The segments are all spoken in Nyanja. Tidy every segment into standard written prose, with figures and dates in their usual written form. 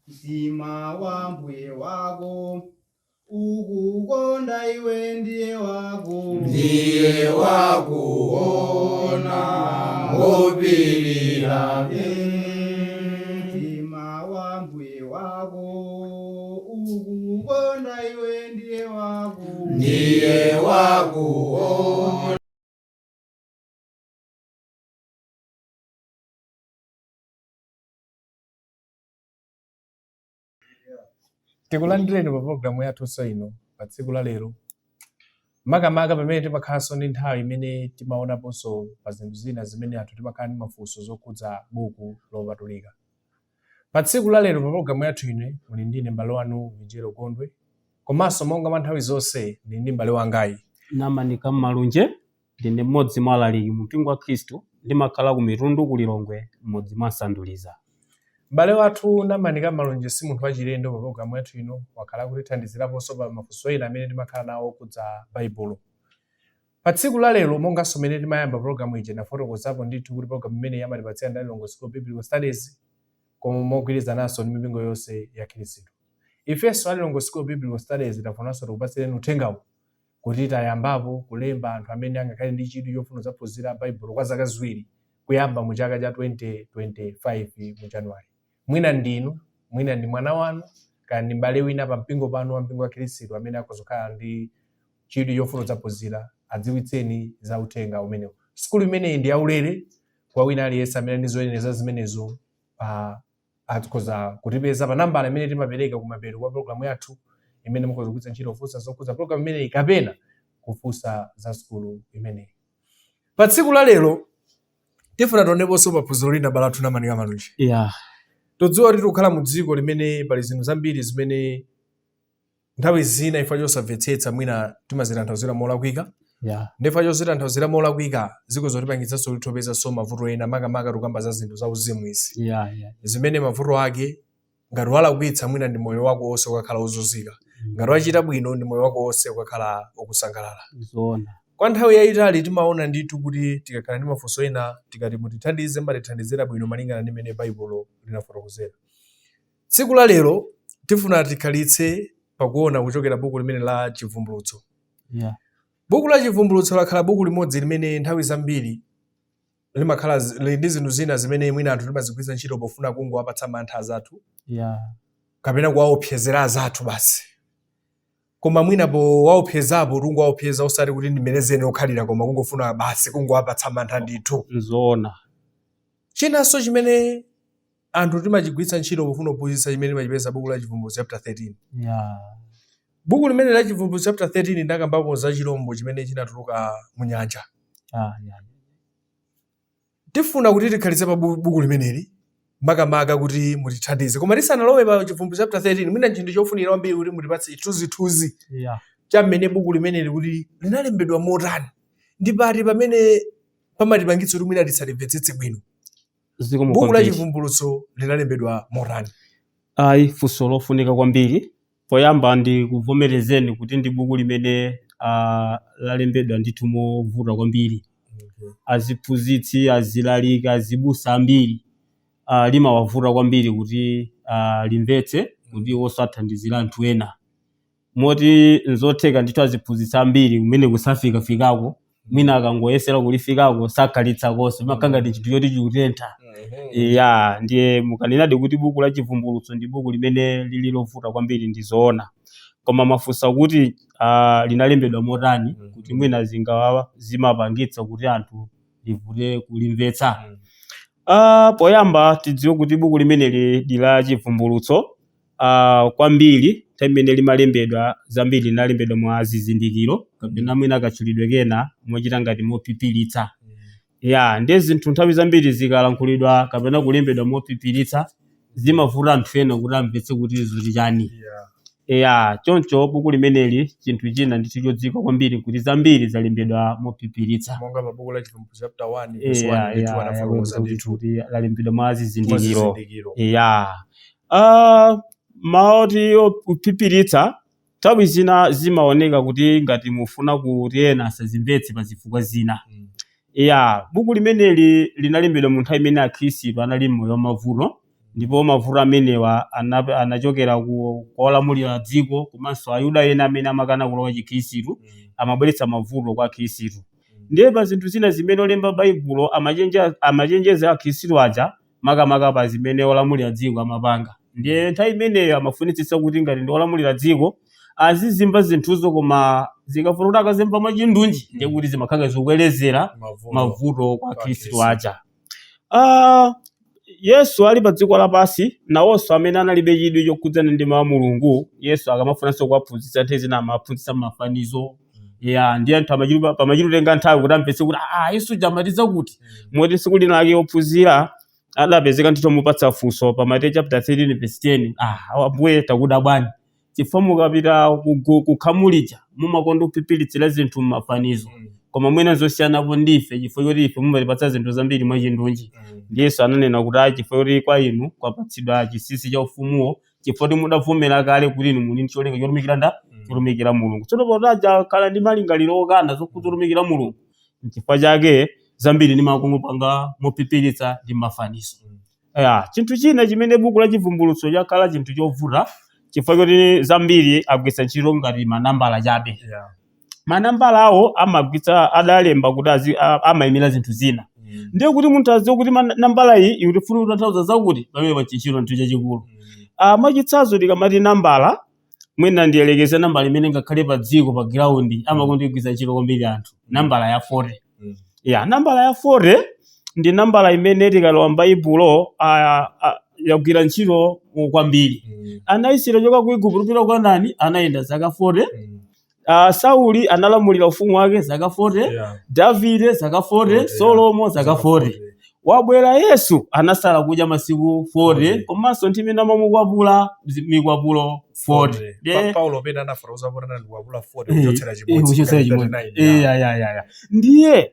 mtima wa mbuye wako ukukonda iwe ndiye wakuona ngopirira mtima wa mbuye wako ukukonda iwe ndiye wakuona. Tikulandireni pa programu yathu ino pa tsiku la lero makamaka pamene timakhalanso ndi nthawi imene timaonaponso pa zinthu zina zimene anthu timakhala ndi mafunso zokhudza buku lopatulika. Pa tsiku la lero pa programu yathu ino muli ndine m'bale wanu Vinjero Kondwe, komanso monga mwa nthawi zonse ndili ndi m'bale wangayi Namanika Malunje, ndine mmodzi mwa alaliki mu mpingo wa Khristu, ndimakhala ku Mitundu ku Lilongwe mmodzi mwa Sanduliza. m'bale wathu Namanika Malunje si munthu wachilendo pa programu yathu ino, wakhala kutithandiziraponso pa mafunso ena amene timakhala nawo okudza baibulo. Pa tsiku la lero monganso mmene timayamba programu ija nafotokozapo ndithu kuti programu imene yamatipatsira ndi Lilongwe School of Biblical Studies koma mogwirizananso ndi mipingo yonse ya Khristu. Ifenso a Lilongwe School of Biblical Studies tafunanso tikupatsireni uthengawo kuti tayambapo kulemba anthu amene angakhale ndi chidwi chofuna kuphunzira baibulo kwa zaka ziwiri kuyamba mu chaka cha 2025 mu January. Mwina ndinu, mwina ndi mwana wanu, kana ndi m'bale wina pa mpingo pano wa mpingo wa Khristu amene akuzokhala ndi chidwi chofuna kuphunzira, adziwitseni za uthenga umenewu. Skulu imeneyi ndi yaulere kwa wina aliyense amene ndi zoyenera zimenezo akhoza kutipeza pa nambala imene timapereka kumapeto kwa programu yathu imene mukhoza kugwiritsa ntchito kufunsa zokhudza programu imeneyi kapena kufunsa za skulu imeneyi. Pa tsiku la lero tifuna tioneponso maphunziro lina m'bale wathu Namanika Malunje. Todziwa kuti tikukhala mu dziko limene pali zinthu zambiri zimene nthawi zina ifa chosamvetsetsa mwina timazitanthauzira molakwika. Ndifa chozitanthauzira molakwika ziko zotipangitsanso kuti topezanso mavuto ena makamaka tikamba za zinthu za uzimu izi. Zimene mavuto ake ngati walakwitsa mwina ndi moyo wako wonse ukakhala wozunzika. Ngati wachita bwino ndi moyo wako wonse ukakhala ukusangalala. Kwa nthawi yayitali timaona ndithu kuti tikakhala ndi mafunso ena tikati mutithandize mmatithandizira bwino malingana ndi mmene baibulo linafotokozera. Tsiku la lero tifuna tikhalitse pakuona kuchokera buku limene la Chibvumbulutso. Buku la Chibvumbulutso lakhala buku limodzi limene nthawi zambiri limakhala ndi zinthu zina zimene mwina anthu timazigwiritsa ntchito pofuna kungowapatsa mantha azathu. Kapena kuwaopsezera azathu basi. Koma mwina po waopsezapo tungowaopseza osati kuti ndimenezeni okhalira koma kungofuna basi kungowapatsa mantha ndithu. Zoona. Chinanso chimene anthu timachigwiritsa ntchito pofuna kuphunzitsa chimene timachipeza buku la Chibvumbulutso chapter 13. Buku limene la Chibvumbulutso chapter 13 ndakambapo za chirombo chimene chinatuluka mu nyanja. Tifuna kuti tikhalitse pa buku limeneli makamaka kuti mutithandize. Koma tisanalowe pa Chibvumbulutso chapter 13 mwina chinthu chofunira kwambiri kuti mutipatse chithunzithunzi cha mmene buku limeneli kuti linalembedwa motani ndi pati pamene pamatipangitsa kuti mwina tisalimvetsetse bwino. Buku la Chibvumbulutso linalembedwa motani? Funso lofunika kwambiri. Poyamba ndi kuvomerezeni kuti ndi buku limene lalembedwa ndithu movuta kwambiri. Aziphunzitsi, azilalika, azibusa ambiri limawavuta kwambiri kuti limvetse kuti osathandizira anthu ena. Moti nzotheka ndithu aziphunzitsa ambiri kumene kusafikafikako mwina akangoyesera kulifikako sakhalitsa konse makanga ndi chinthu choti chikutentha. Ndiye mukanenadi kuti buku la Chibvumbulutso ndi buku limene lili lovuta kwambiri ndi zoona. Koma mafunsa kuti linalembedwa motani kuti mwina zingawawa zimapangitsa kuti anthu livute kulimvetsa. Poyamba tidziwe kuti buku limene li la Chibvumbulutso kwambiri imene limalembedwa zambiri linalembedwa mwa zizindikiro kapena mwina akatchulidwe kena mochita ngati mopipiritsa. Ndiye zinthu nthawi zambiri zikalankhulidwa kapena kulembedwa mopipiritsa zimavuta anthu ena kuti amvetse kuti izo chani. Choncho buku limeneli chinthu china ndicho chodziwika kwambiri kuti zambiri zalembedwa mopipiritsa. Monga pa buku la Chibvumbulutso chapter 1 verse 1 ndithu anafotokoza ndithu kuti lalembedwa mwa zizindikiro. Maoti opipiritsa nthawi zina zimaoneka kuti ngati mufuna kuti ena asazimvetse pa zifukwa zina. Buku limeneli linalembedwa mu nthawi imene Akhristu anali m'moyo wamavuto ndipo mavuto amenewa anachokera ku olamulira dziko komanso Ayuda ena amene amakana kulowa chikhristu amabweretsa mavuto kwa khristu. Ndiye pa zinthu zina zimene olemba baibulo amachenjeza akhristu aja makamaka pa zimene olamulira dziko amapanga. Ndiye nthawi imeneyo amafunitsitsa kuti ngati ndi olamulira dziko azizimba zinthuzo koma zikafuna kuti akazimba mwachindunji ndiye kuti zimakhala zikubwerezera mavuto kwa khristu aja. Yesu ali pa dziko lapansi nawonso amene analibe chidwi chokhudzana ndi mawu a Mulungu. Yesu akamafunanso kuwaphunzitsa nthawi zina amaphunzitsa mafanizo. Ndiye anthu pamachitenga nthawi kuti amvetse kuti Yesu amatiza kuti moti tsiku lina ake ophunzira adapezeka ntchito mupatsa funso pa Mateyu chapter 13 verse 10. Ambuye takuda bwanji chifukwa mukapita kukhamulija mumakonda kupipilitsira zinthu m'mafanizo koma mwina zosiyanapo ndife chifukwa choti ife mumatipatsa zinthu zambiri mwachindunji. Yesu ananena kuti chifukwa choti kwa inu kwapatsidwa chinsinsi cha ufumuwo chifukwa choti mudavomera kale kuti inu muli ndi cholinga chotumikira Mulungu. Tsono potaja khala ndi malingaliro okana zokhudza kutumikira Mulungu chifukwa chake zambiri ndi makungopanga mopipilitsa ndi mafanizo. Chinthu china chimene buku la Chivumbulutso chakhala chinthu chovuta chifukwa choti zambiri agwisa ntchito ngati manambala chabe. Manambala awo amagwitsa adalemba kuti amayimira zinthu zina. Ndiye kuti munthu adziwe kuti nambala iyi ikufuna kutanthauza zakuti pamene pachinchiro nthu chachikulu. Mwachitsanzo tikamati nambala mwina ndiyelekeze nambala imene ngakhale pa dziko pa ground amakonda kugwisa ntchito kwambiri anthu, nambala ya 40. Nambala ya 40 ndi nambala imene tikalowa m'Baibulo yagwira ntchito kwambiri. Ana Israeli choka ku Igupto kupita kwa ndani anayenda zaka 40. Sauli analamulira ufumu wake zaka 40. Davide zaka 40. Solomo zaka 40. Wabwera Yesu anasala kudya masiku 40 komanso ntimi namamukwapula mikwapulo 40. Paulo pena anafotokoza kuti ndikwapula 40 kuchotsera chimodzi. Ndiye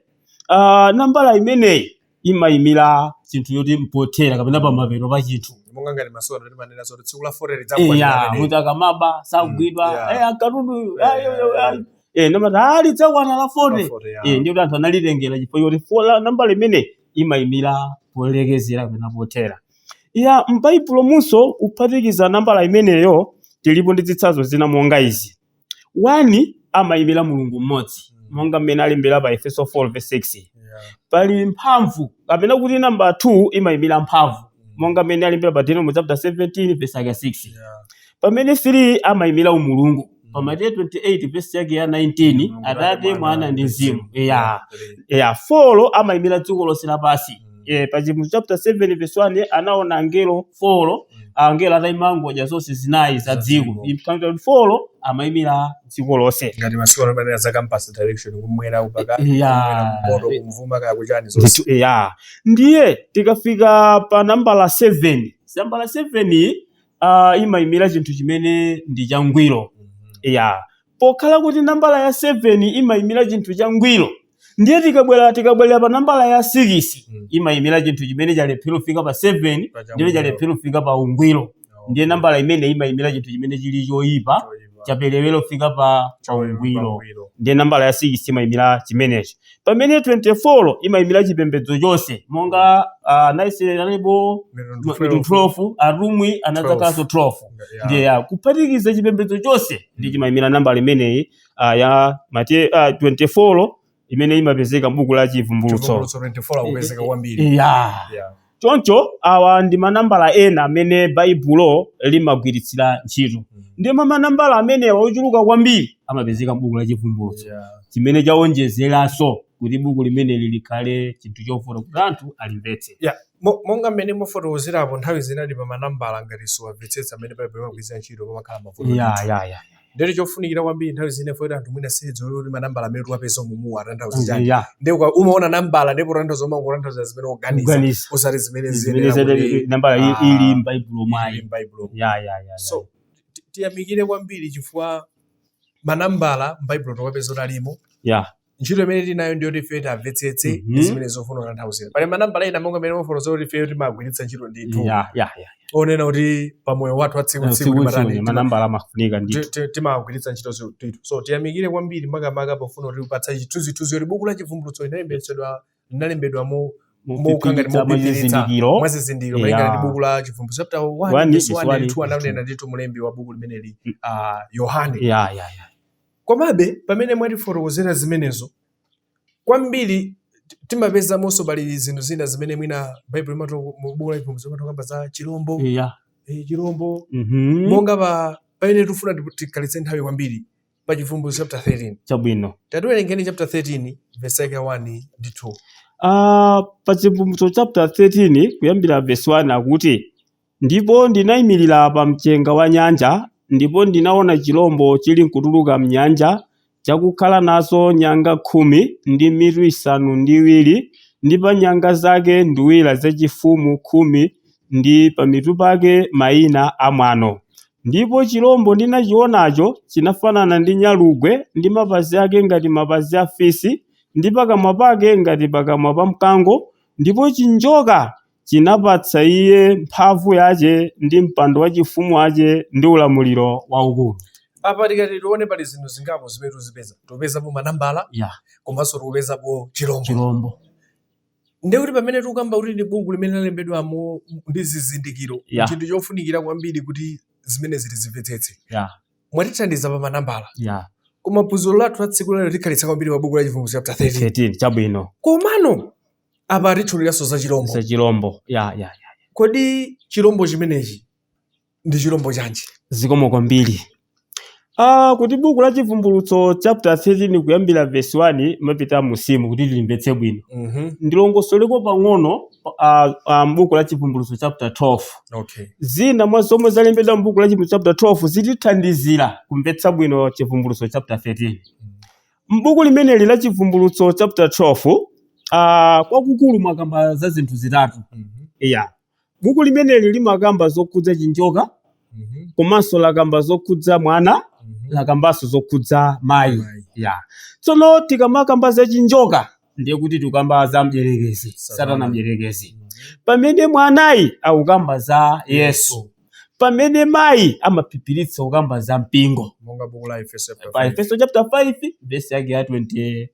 nambala imeneyi imayimira chinthu choti mpothera kapena pamapeto pa chinthu. Monga ngati masuwa ndi manena zoti tsiku la 40 lidzakwana. Kuti akamaba sagwidwa akatundu namati lidzakwana la 40. Ndiye kuti anthu analitengera chifukwa choti nambala imeneyi imayimira polekezera kapena pothera. M'Baibulo munso kuphatikiza nambala imeneyo tilipo ndi zitsanzo zina monga izi. 1 amayimira Mulungu mmodzi monga mmene alembera pa Efeso 4 verse 6. Pali mphamvu kapena kuti namba 2 imayimira mphamvu monga mmene alembera pa Deuteronomy chapter 17 verse 6. Pamene 3 amayimira umulungu pa Mateyu 28 verse yake ya 19 Atate Mwana ndi Mzimu. 4 amayimira dziko lonse lapansi. Pa Chibvumbulutso chapter 7 verse 1 anaona angelo 4 angelo atayima ngodya zonse zinayi za dziko. 4 amayimira dziko lonse. Ngati masiku anapanga za campus direction kumwera upaka kumpoto kumvuma kaya kuchani zonse. Ndiye tikafika pa nambala 7. Nambala 7 imayimira chinthu chimene ndi changwiro. Pokhala kuti nambala ya 7 imayimira chinthu changwiro ndiye tikabwera pa nambala ya 6 imayimira chinthu chimene chalephera kufika pa 7 ndiye chalephera kufika pa ungwiro. Ndiye nambala imene imayimira chinthu chimene chili choyipa chaperewera kufika pa ungwiro. Ndiye nambala ya 6 imayimira chimenechi. Pamene 24 imayimira chipembedzo chonse monga Naisraeli analipo 12 Arumi anadzakaso 12. Ndiye kuphatikiza chipembedzo chonse ndi chimayimira nambala imeneyi ya Mateyu 24 imene imapezeka m'buku la Chivumbulutso. 24 akupezeka kwambiri. Choncho awa ndi manambala ena amene Baibulo limagwiritsira ntchito. Ndiye manambala amene ochuluka kwambiri amapezeka m'buku la Chivumbulutso. Chimene chawonjezeranso kuti buku limene likhale chinthu chovuta kuti anthu alimvetse. Monga mmene mufotokozerapo nthawi zinali pa manambala ngati siwamvetsetsa amene Baibulo imagwiritsira ntchito pamakhala mavuto. Ndiye chofunikira kwambiri nthawi zine kuti anthu mwina sedzo kuti manambala amene tiwapeza mumuwa atanthauza chani. Ndiye umaona nambala ndipo tanthauza umangotanthauza zimene organiza osati zimene zine nambala ili m'Baibulo mwayi. So tiyamikire kwambiri chifukwa manambala m'Baibulo tiwapeza talimo. Ntchito imene tinayo ndiyo tife tamvetsetse zimene zofuna kutanthauzira. Pali manambala ena monga mmene mufotokoza kuti ife timagwiritsa ntchito ndithu. Onena kuti pamoyo wathu wa tsiku manambala amafunika ndithu timagwiritsa ntchito ndithu. So tiyamikire kwambiri makamaka pofuna kuti upatsa chithunzithunzi kuti buku la Chivumbulutso linalembedwa mopipilitsa mwazizindikiro mwazizindikiro malingana ndi buku la Chivumbulutso chapter 1 verse 1 ndi 2 ananena ndithu mulembi wa buku limeneli Yohane. Komabe pamene mwatifotokozera zimenezo kwambiri timapezamonso pali zinthu zina zimene mwina Bible mu buku la Chivumbulutso imakamba za chirombo. Chirombo monga pamene tifuna tikhalitse nthawi kwambiri pa Chivumbulutso chapter 13. Chabwino. Tatiwerengeni chapter 13 verse 1 ndi 2. Pa Chivumbulutso chapter 13 kuyambira verse 1 akuti, ndipo ndinayimirira pa mchenga wa nyanja, ndipo ndinaona chirombo chili nkutuluka mnyanja, chakukhala nazo nyanga 10 ndi mitu 7, ndi pa nyanga zake nduwira zachifumu 10, ndi pa mitu pake mayina a mwano. Ndipo chirombo ndinachionacho chinafanana ndi nyalugwe, ndi mapazi ake ngati mapazi a fisi, ndi pakamwa pake ngati pakamwa pa mkango, ndipo chinjoka chinapatsa iye mphamvu yace ndi mpando wachifumu wace ndi ulamuliro waukulu. Apa tikati tione pali zinthu zingapo zimene tuzipeza. Tupezapo manambala, komanso tupezapo chirombo. Ndiye kuti pamene tukamba kuti ndi buku limene lalembedwamo ndi zizindikiro, chinthu chofunikira kwambiri kuti zimene zimvetsetse. Mwatithandiza pa manambala. Koma phunziro lathu la tsiku lero tikhalitsa kwambiri pa buku la Chivumbulutso chapter 13. Chabwino. Komano apa titchuliranso za chirombo. Kodi chirombo chimenechi ndi chirombo chanji? Zikomo kwambiri. Kuti buku la Chivumbulutso chapter 13 kuyambira verse 1 mapita musimu kuti tilimvetse bwino. Ndilongosoleko pang'ono mbuku la Chivumbulutso chapter 12. Zina mwa zomwe zalembedwa mbuku la Chivumbulutso chapter 12 zitithandizira kumvetsa bwino Chivumbulutso chapter 13. Mbuku limeneli la Chivumbulutso chapter 12 kwakukulu makamba za zinthu zitatu. Buku limeneli limakamba zokhudza chinjoka, komanso lakamba zokhudza mwana, lakambanso zokhudza mayi. Tsono tikamakamba za chinjoka ndiye kuti tikamba za mdierekezi, Satana mdierekezi. Pamene mwanayi akukamba za Yesu. Pamene mayi amaphipiritsa kukamba za mpingo. Monga buku la Efeso chapter 5 verse yake ya 23.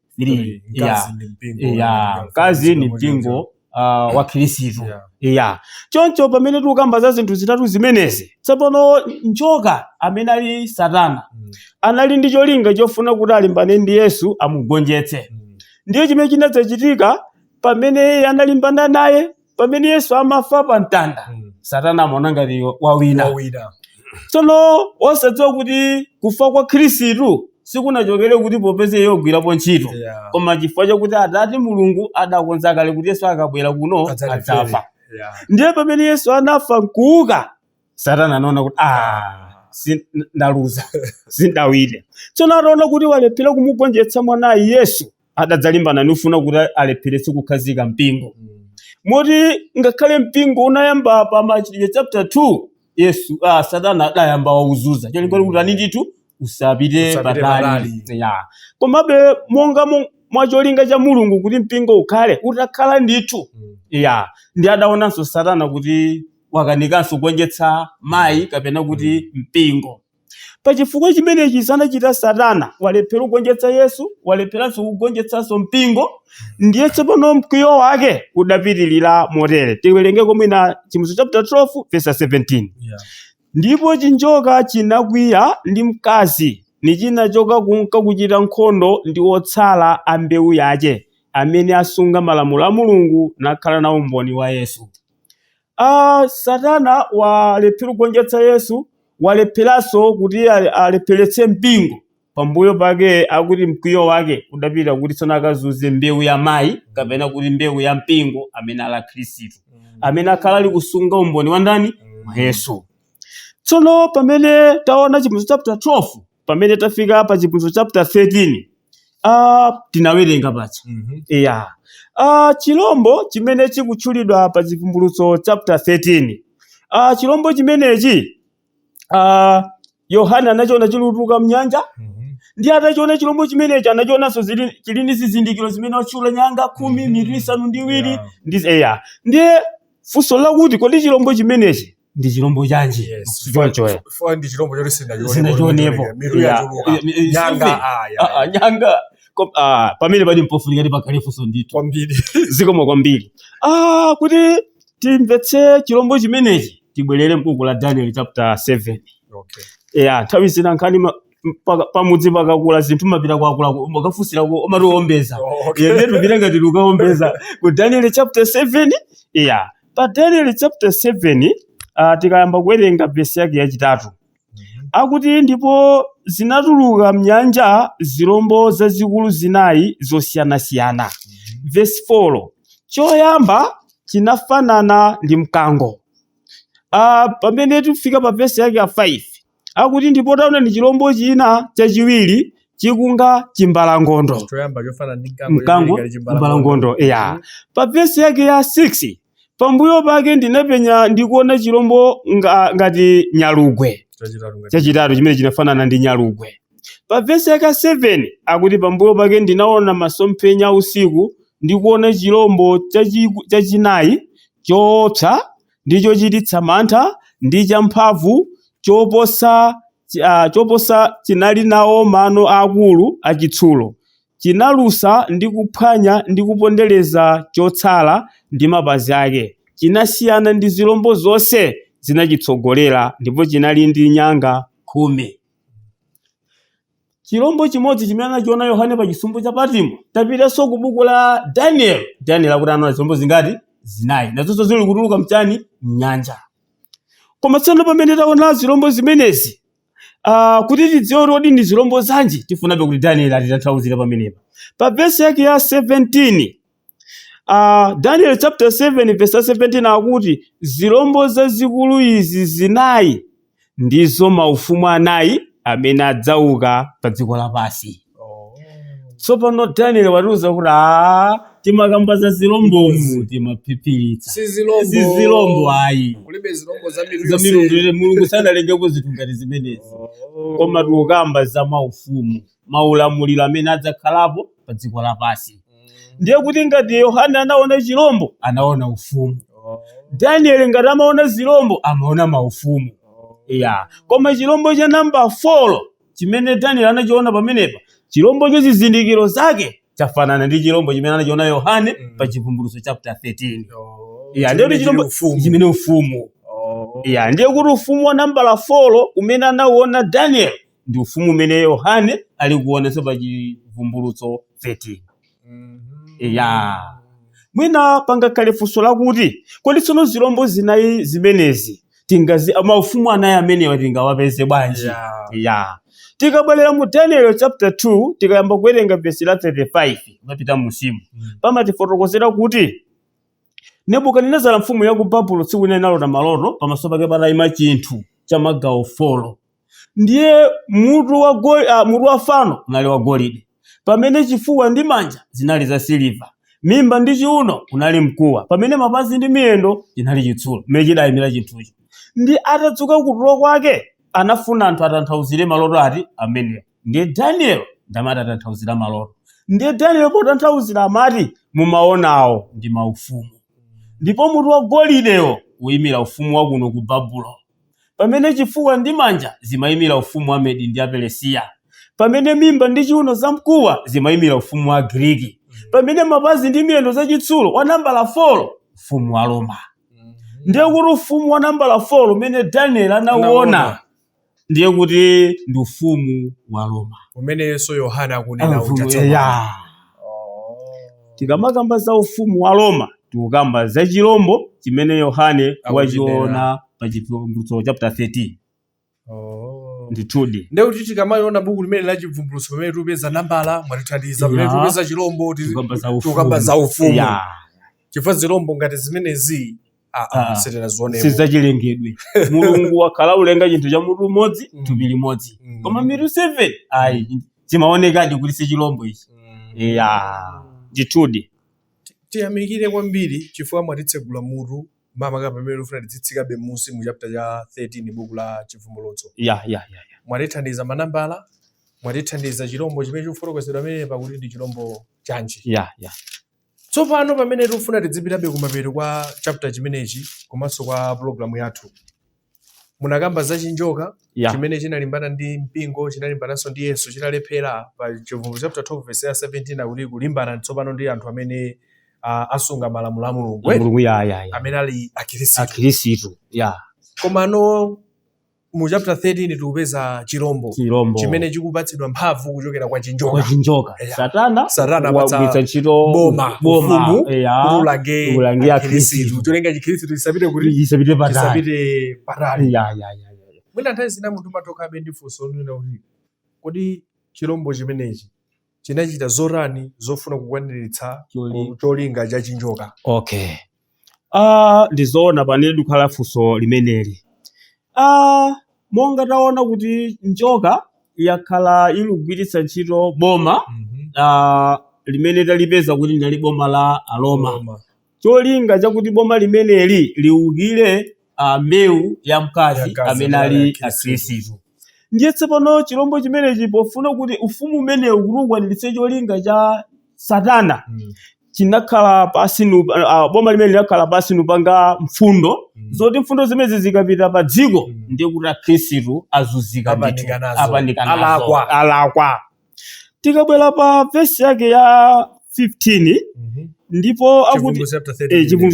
Mkazi ni mpingo wa Khristu. Choncho pamene tikukamba za zinthu zitatu zimenezi, tsopano njoka amene ali Satana anali ndi cholinga chofuna kuti alimbane ndi Yesu amugonjetse. Ndiye chimene chinadzachitika pamene analimbana naye, pamene Yesu amafa pa mtanda, Satana amaona ngati wawina. Tsono osadziwa kuti kufa kwa Khristu sikunachokere kuti popeze yogwirapo ntchito, koma chifukwa chakuti Atate Mulungu adakonza kale kuti Yesu akabwera kuno adzafa. Ndiye pamene Yesu anafa nkuuka, Satana anaona kuti ndaluza, sindawine. Tsono ataona kuti walephera kumugonjetsa mwanayi Yesu, adadzalimbana nufuna kuti alepheretse kukhazika mpingo. Moti ngakhale mpingo unayamba pa Machitidwe chapter 2, Yesu Satana adayamba wauzuza. Cholinga kuti ndithu usapite patali. Komabe monga mwacholinga cha Mulungu kuti mpingo ukhale utakhala ndithu. Ndi adaonanso Satana kuti wakanikanso kugonjetsa mayi kapena kuti mpingo. Pachifukwa chimenechi sanachita Satana, walephera kugonjetsa Yesu, walepheranso kugonjetsanso mpingo, ndiye tsopano mkwiyo wake udapitirira motere. Tiwerengeko mwina Chivumbulutso chapter 12 verse 17. Ndipo chinjoka chinakwiya ndi mkazi, nichinachoka kunka kuchita nkhondo ndi otsala a mbewu yace, amene asunga malamulo a Mulungu nakhala na umboni wa Yesu. Satana walephera kugonjetsa Yesu, walepheranso kuti alepheretse mpingo. Pambuyo pake akuti mkwiyo wake udapita kuti tsono akazuze mbewu ya mayi kapena kuti mbewu ya mpingo amene ala Khristu, amene akhala ali kusunga umboni wa ndani? Wa Yesu. Tsono pamene taona Chivumbulutso chapter 12, pamene tafika pa Chivumbulutso chapter 13, tinawerenga pacha. Chirombo chimene chikutchulidwa pa Chivumbulutso chapter 13. Chirombo chimenechi Yohane anachiona chilutuluka mnyanja. Ndi atachiona chirombo chimenechi anachionanso chili ndi zizindikiro zimene watchula nyanga 10, mitu 7. Ndiye funso lakuti kodi chirombo chimenechi ndi chirombo chanji? Ndi chirombo choti sindachionepo. Nyanga pamene pali mpofunika ndi pakhale funso ndithu kwambiri zikomo kwambiri kuti timvetse chilombo chimenechi tibwerere m'buku la Daniel chapter 7. Nthawi zina nkhani pamudzi pakakula zinthu mapita kwakula makafunsirako omatiwombeza yenetu pita ngati lukawombeza ku Daniel chapter 7. Pa Daniel chapter 7 tikayamba kuwerenga vesi yake yachitatu akuti ndipo zinatuluka mnyanja zirombo zazikulu zinayi zosiyanasiyana. Verse 4 choyamba chinafanana ndi mkango. Pamene tufika pa vesi yake ya 5 akuti ndipo taona ni chilombo china chachiwiri chikunga chimbalangondo. choyamba chofana ndi Mkango chimbalangondo. Pa vesi yake ya 6 pambuyo pake ndinapenya ndikuona chilombo ngati nyalugwe chachitatu chimene chinafanana ndi nyalugwe. Pa vesi yake 7 akuti pambuyo pake ndinaona masomphenya usiku ndikuona chilombo chachinayi choopsa ndi chochititsa mantha ndi champhamvu choposa chinali nawo mano akulu achitsulo. Chinalusa ndi kuphwanya ndi kupondereza chotsala ndi mapazi ake. Chinasiyana ndi zilombo zonse zinachitsogolera ndipo chinali ndi nyanga 10. Chilombo chimodzi chimene anachiona Yohane pa chisumbu cha Patimo tapitanso ku buku la Daniel akuti anaona zilombo zingati zinayi nazonso zili kutuluka mchani mnyanja. Koma tsopano pamene taona zilombo zimenezi kuti tidziwe kuti ndi zilombo zanji tifunabe kuti Daniel atitanthauzire pamenepa. Pa vesi yake ya 17 Daniel chapter 7 verse 17 akuti zilombo zazikulu izi zinayi ndizo maufumu anayi amene adzauka pa dziko lapansi. Tsopano Daniel watiuza kuti timakamba za zilombomu timaphipiritsa si zilombo ayi kulibe zilombo za milungu mulungu sanalengeko zinthu ngati zimenezi koma tikukamba za maufumu maulamuliro amene adzakhalapo pa dziko lapansi. Ndiye kuti ngati Yohane anaona chilombo anaona ufumu, Daniel ngati amaona zilombo amaona maufumu. Koma chilombo cha namba 4 chimene Daniel anachiona pamenepa chilombo cho zizindikiro zake chafanana ndi chilombo chimene anachiona Yohane pa Chibvumbulutso chapter 13. Ndiye chilombo chimene ufumu. Ndiye kuti ufumu wa namba 4 umene anaona Daniel ndi ufumu umene Yohane ali kuonesa pa Chibvumbulutso 13. Mwina pangakhale funso lakuti kodi tsono zilombo zinayi zimenezi tingazi maufumu anayi amenewa tingawapeze bwanji? Tikabwerera mu Daniel chapter 2 tikayamba kuwerenga vesi la 35 mapita musimu pamatifotokozera kuti Nebukadinezara mfumu ya ku Babulo tsiku lina inalota maloto pamaso pake patayima chinthu cha magawo 4. Ndiye mutu wa fano unali wa golide, pamene chifuwa ndi manja zinali za siliva, mimba ndi chiuno unali mkuwa, pamene mapazi ndi miyendo inali chitsulo mmene chidayimira chinthucho. Ndi atadzuka kutulo kwake anafuna anthu atanthauzire maloto ati amenewa. Ndiye Daniel ndamati atanthauzira maloto. Ndiye Daniel potanthauzira amati mumaonawo ndi maufumu. Ndipo mutu wa golidewo uyimira ufumu wakuno ku Babulo, pamene chifuwa ndi manja zimayimira ufumu wa Medi ndi Peresiya, pamene mimba ndi chiuno za mkuwa zimayimira ufumu wa Griki, pamene mapazi ndi miyendo za chitsulo wa nambala 4 ufumu wa Roma. Ndiye kuti ufumu wa nambala 4 umene Daniel anauona ndiye kuti ndi ufumu wa Roma umene Yesu Yohane akunena uchatsopano. Tikamakamba za ufumu wa Roma tikukamba za chilombo chimene Yohane wachiona pa Chibvumbulutso chapter 13. Ndithudi. Ndiye kuti tikamaona buku limene la Chibvumbulutso pamene tupeza nambala mwatithandiza, pamene tupeza chilombo tikukamba za ufumu. Chifukwa zilombo ngati zimenezi sitena zione sizachilengedwe. Mulungu wakhala ulenga chinthu cha mutu umodzi thupi limodzi, koma mitu 7 ayi chimaonekadi kuti si chilombo ichi. Ndithudi. Tiyamikire kwambiri chifukwa mwatitsegula mutu mama pamene ufuna titsikabe musi mu chapter cha 13 buku la Chibvumbulutso. Mwatithandiza manambala, mwatithandiza chilombo chimene chikufotokozedwa pamene pakuti ndi chilombo chanji. Tsopano pamene tikufuna tidzipitabe kumapeto kwa chapter chimenechi komanso kwa program yathu, munakamba za chinjoka Yeah. chimene chinalimbana ndi mpingo chinalimbananso ndi Yesu chinalephera pa Chibvumbulutso chapter 12 verse 17 akuti kulimbana tsopano ndi anthu amene asunga malamulo a Mulungu amene ali akhristu. Komano mu chapter 13 tikupeza chirombo chimene chikupatsidwa mphamvu kuchokera kwa chinjoka. Satana wagwiritsa ntchito boma kululange akhristu. Cholinga chikhristu chisapite patali. Mwina nthawi zina munthu matokhabe ndi funso nena kuti kodi chirombo chimenechi chinachita zorani zofuna kukwaniritsa cholinga cha chinjoka? Okay. Ndizoona panene dukhala funso limeneli. Monga taona kuti njoka yakhala ilugwiritsa ntchito boma limene talipeza kuti ndali boma la Aroma. Cholinga chakuti boma limeneli liukire mbewu ya mkazi amene ali akhristu. Ndiye tsopano chirombo chimenechi pofuna kuti ufumu umenewu kukwaniritse cholinga cha Satana chinakhala pasi boma limene linakhala pasi nupanga mfundo zoti mfundo zimene zikapita pa dziko ndiye kuti akhristu azunzika alakwa. Tikabwera pa verse yake ya 15 ndipo Chibvumbulutso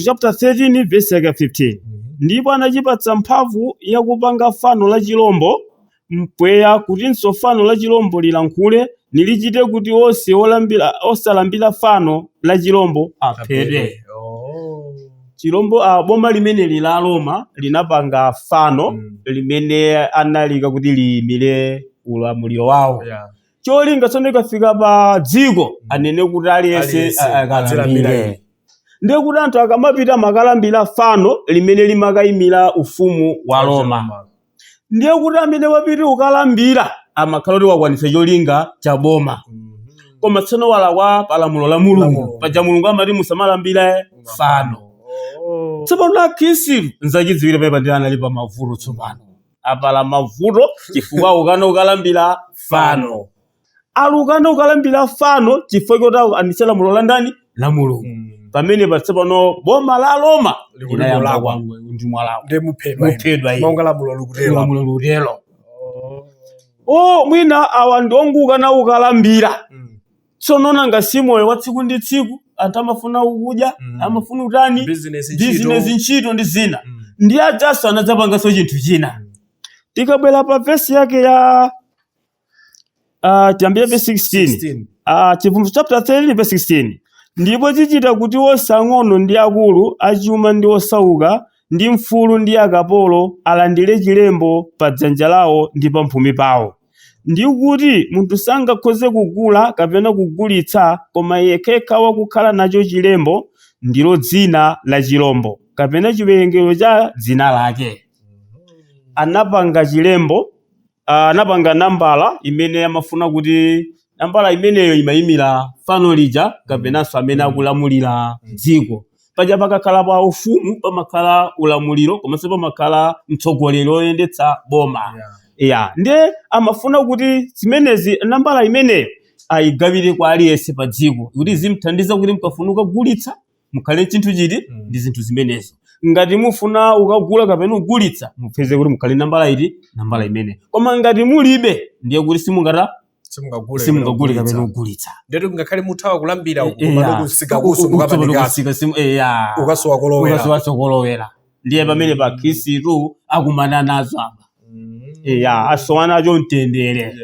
chapter 13 verse yake ya 15 ndipo anachipatsa mphamvu yakupanga fano la chirombo mpweya kutinso fano la chirombo lilankhule nilichite kuti onse osalambira fano la chirombo aphedwe. Chirombo boma limene la Roma linapanga fano limene analika kuti liyimire ulamuliro wawo. Cholinga tsopano kafika pa dziko anene kuti aliyense akalambire. Ndiye kuti anthu akamapita makalambira fano limene limakayimira ufumu wa Roma. Ndiye kuti amene wapita ukalambira amakhala kuti wakwanitsa cholinga cha boma. Koma tsono walakwa palamulo la Mulungu. Paja Mulungu amati musamalambire fano. Tsopano akhristu nzachidziwire pamene pandina anali pa mavuto tsopano. Apala mavuto chifukwa ukana ukalambira fano. Alukana ukalambira fano chifukwa kuti anditse lamulo la ndani? La Mulungu. Pamene patsopano boma la Roma linayamba kwangwe ndi mwalawo. Muphedwa monga lamulo lukutero. Mwina awa ndionguka na ukalambira. Tsono nanga si moyo wa tsiku ndi tsiku anthu amafuna ukudya amafuna utani business ntchito ndi zina. Ndi ajaso anadzapanganso chinthu china. Tikabwera pa verse yake ya tiyambire verse 16. Chibvumbulutso chapter 13 verse 16. Ndipo chichita kuti osang'ono ndi akulu, achuma ndi osauka, ndi mfulu ndi akapolo alandire chilembo pa dzanja lawo ndi pa mphumi pawo. Ndi kuti munthu sangakhoze kugula kapena kugulitsa, koma yekha wakukhala nacho chilembo ndilo dzina la chirombo kapena chiwerengero cha dzina lake. Anapanga chilembo, anapanga nambala imene amafuna kuti nambala imeneyo imayimira fano lija kapenanso amene akulamulira dziko. Paja pakakhala pa ufumu pamakhala ulamuliro komanso pamakhala mtsogoleri oyendetsa boma. Ndiye amafuna kuti zimenezi nambala imeneyo ayigawire kwa aliyense pa dziko kuti zimthandiza kuti mukafuna ukagulitsa mukhale chinthu chiti ndi zinthu zimenezo. Ngati mufuna ukagula kapena ugulitsa mupeze kuti mukhale nambala iti nambala imene. Koma ngati mulibe ndiye kuti simungagule kapena ugulitsa. Ndeto ngakhale muthawa kulambira ukoma kusikakuso mukapanikasa ukasowa kolowera. Ndiye pamene pa Khristu akumana nazo apa. Asowana nacho mtendere.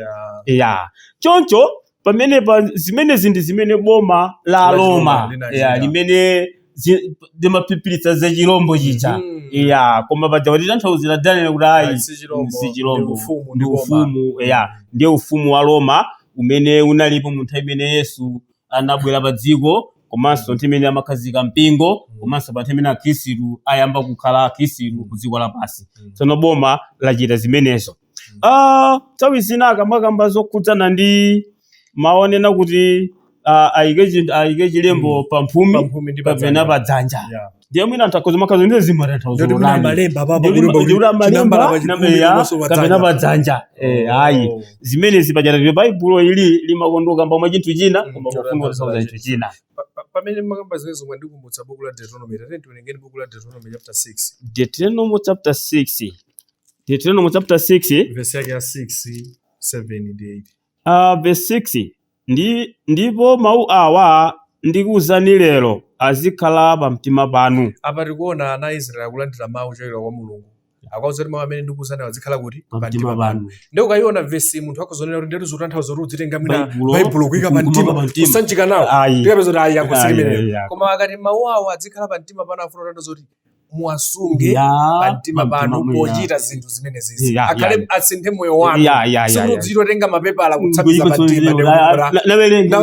Choncho pamene pa zimenezi ndi zimene boma la Roma limene zimaphiphiritsa za chirombo chicha. Koma paja kuti tanthauzira Daniel kuti ayi si chirombo ndi ufumu. Ndiye ufumu wa Roma umene unalipo mu nthawi imene Yesu anabwera pa dziko, komanso nthawi imene amakhazika mpingo, komanso pa nthawi imene akhristu ayamba kukhala akhristu ku dziko lapansi. Tsono boma lachita zimenezo. Nthawi zina akamakamba zokhudzana ndi maonena kuti ayike chilembo pa mphumi kapena pa dzanja. Ndiye mwina anthu akhoza makhazo ndi zimatanthauzo kapena pa dzanja. Ayi zimenezi pachata Baibulo ili limakondoka mwa chinthu china koma kufuna kusauza chinthu china. Pamene makamba zimenezo mwandikumbutsa buku la Deuteronomy, tiwerenge buku la Deuteronomy chapter 6. Deuteronomy chapter 6. Deuteronomy chapter 6 verse yake ya 6 7 ndi 8 verse 6 ndipo mawu awa ndikuwuzani lero azikhala pa mtima panu. Apa tikuona ana Israeli akulandira mawu ochokera kwa Mulungu. Akauza kuti mawu amene ndikuwuzani azikhala kuti pa mtima panu. Ndi ukayiona verse munthu akuzonena kuti ndetu zotanthauza kuti uzitenga mwina Bible kuyika pa mtima kusanjika nawo. Ndikapezo kuti ayi akusikimenera. Koma akati mawu awo azikhala pa mtima panu afuna kutanthauza kuti muwasunge pa mtima panu pochita zinthu zimene zizi. Akhale asinthe moyo wanu. Simudziro tenga mapepala kutsapiza pa mtima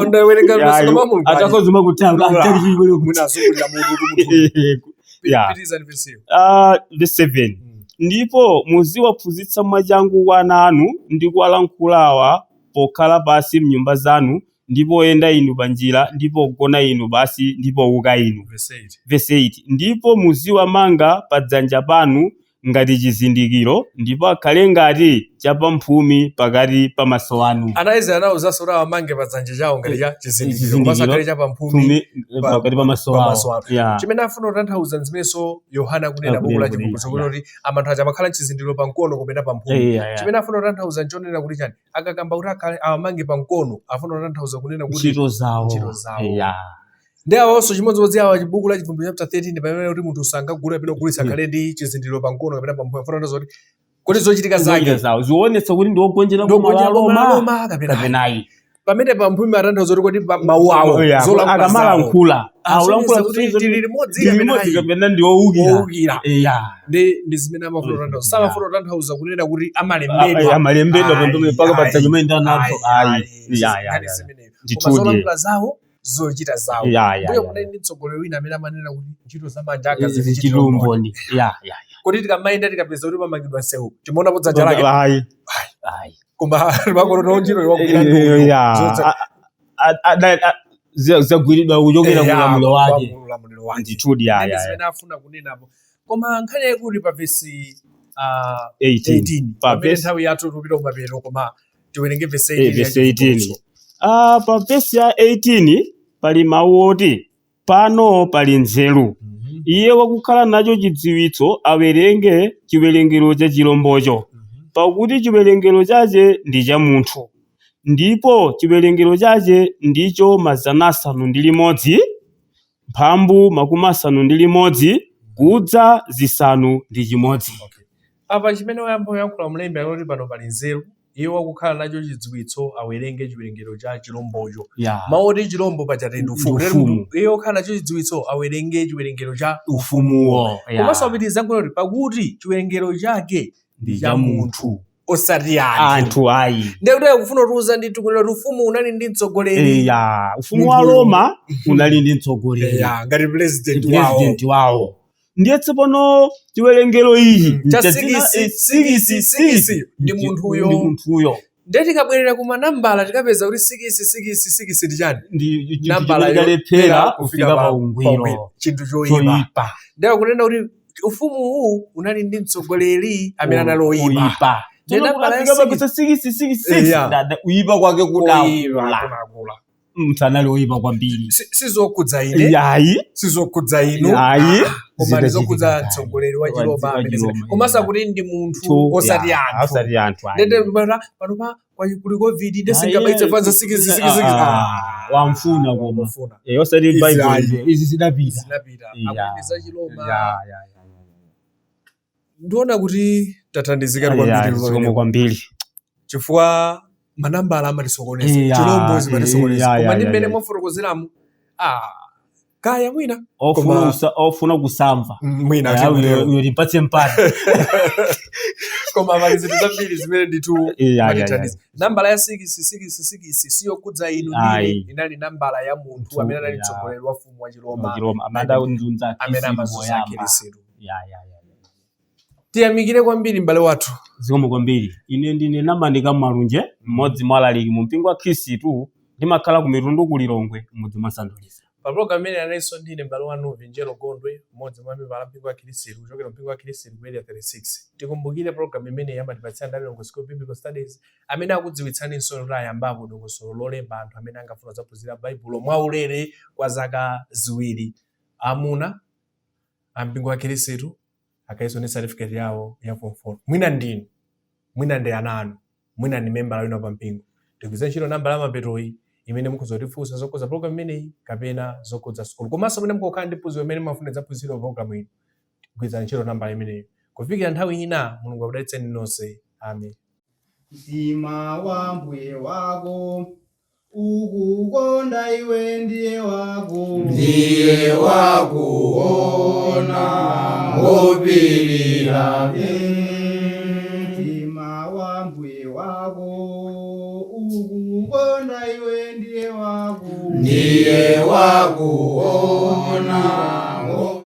ndawerenga Mulungu. Atakozuma kutanga mwina asungulira munthu. Pitiriza ndi verse verse 7 ndipo muziwaphunzitsa mwachangu ana anu ndi kuwalankhulawa pokhala pasi m'nyumba zanu ndipo oyenda inu pa njira ndipo kugona inu basi ndipo kuuka inu. Verse 8 ndipo muziwamanga pa dzanja panu ngati chizindikiro ndipo akhale ngati chapamphumi pakati pa maso anu. Ana Israeli anawuzanso kuti awamange pa dzanja chawo ngati cha chizindikiro komanso akhale chapamphumi pakati pa maso awo. Chimene afuna kutanthauza zimenenso Yohana kunena buku la Chibvumbulutso kuti anthu aja amakhala chizindikiro pa mkono kapena pa mphumi. Chimene afuna kutanthauza nchonena kuti chani akakamba kuti akhale awamange pa mkono afuna kutanthauza kunena kuti ntchito zawo. Ndi awonso chimodzimodzi awa buku la Chibvumbulutso chapter 13 pamene kuti munthu sangagule peno kulisa akhale ndi chizindikiro pa mkono kapena pa mphumi afuna kutanthauza kuti zochitika zake zionetsa kuti ndiwogonjera Roma kapena pamene pa mphumi atanthauza kuti mawu awo akamalankhula tili limodzi kapena ndiwowukira. Ndi zimene amafuna kutanthauza samafuna kutanthauza kunena kuti amalembedwa pamene paka pa dzanja umene ndanazo koma zolankhula zawo zochita zawo. Ndiyo kunali ndi mtsogoleri wina amene amanena kuti ntchito za manja anga zili chilumboni. Kuti tikamayenda tikapeza kuti pamangidwa nsewu timaona po dzanja lake koma makono ntchito iwakugwira zagwiridwa kuchokera mulamulo wake. Zimene afuna kunenapo koma nkhani yakuti pa verse 18 pamene nthawi yathu tupita kumapeto koma tiwerenge verse 18. Pa verse ya 18 pali mawu oti pano pali nzeru. Iye wakukhala nacho chidziwitso awerenge chiwerengero cha chilombocho pakuti chiwerengero chache ndi cha munthu ndipo chiwerengero chache ndicho 500 mphambu 50 kudza 600. Apa chimene oyamba yankhula mlembi anoti pano pali nzeru. Iye wakukhala nacho chidziwitso awerenge chiwerengero cha chilombocho. Mawu oti chilombo pachatenda ufumu. Iye wakukhala nacho chidziwitso awerenge chiwerengero cha ufumuwo. Komanso apitiriza kuti pakuti chiwerengero chake ndi cha munthu osati anthu ayi. Ndekuti akufuna kutiuza ndithu kuti ufumu unali ndi mtsogoleri. Ufumu wa Roma unali ndi mtsogoleri ngati president wawo. Ndiye tsopano chiwerengero iyi cha 6 ndi munthuyo. Ndiye tikabwerera ku manambala tikapeza kuti 6 ndi chani? Nambala yolephera kufika pa ungwiro. Chinthu choyipa. Ndiye kunena kuti ufumu huu unali ndi mtsogoleri amene anali oyipa. Ndiye nambala ya 6 uyipa kwake kudakula. Mtsanali oyipa kwambiri. Sizokudza ine. Sizokudza inu. Koma ndizokudza mtsogoleri wa Chiroma amene. Komanso kuti ndi munthu osati anthu. Ndende panopa kuli COVID ndesingabaitse fanza 6. Wamfuna koma. Osati Bible izi zinapita. Amene za Chiroma. Ndiona kuti tathandizika kwambiri. Chifukwa manambala amatisokoneza. Chilombo zimatisokoneza. Koma ndi mmene mwafotokozeramu kaya mwina ofuna kusamva mwina ulipatse mpata koma mali zinthu zambiri zimene nditu matithandiza. Nambala ya 6 siyokudza inu ndine inali nambala ya munthu amene anali mtsogoleri wa ufumu wa Chiroma amene amazunza Khristu. Tiyamikire kwambiri m'bale wathu. Zikomo kwambiri. Ine ndine Namanika Malunje, mmodzi mwa alaliki mu mpingo wa Khristu, ndimakhala ku Mitundu ku Lilongwe mmodzi mwa Sandulisa. Pa program imene anayinso ndine m'bale wanu Vinjelo Gondwe, mmodzi mwa membala a mpingo wa Khristu kuchokera mpingo wa Khristu ku area 36. Tikumbukire program imene yamatipatsira ndale Lilongwe School Biblical Studies amene akudziwitsani nsolo la yambapo dongosolo lolemba anthu amene angafuna zaphunzira Baibulo mwaulere kwa zaka ziwiri. Amuna a mpingo wa Khristu akaiso ni certificate yawo ya form 4 mwina ndinu mwina ndi ananu mwina ni member lawino pa mpingo tigwiza ntchito namba la mapetoyi imene mukhozotifunsa zokoza program imeneyi kapena zokoza school komanso pamene mukokhala ndi phunziro imene mafuna zaphunziro program iyi tigwiza ntchito namba imeneyi kufikira nthawi ina mulungu akudalitseni nonse amen. Mtima wa mbuye wako ukukonda iwe ndiye wakuona ngopirira mtima wa mbuye wako ukukonda iwe ndiye wakuona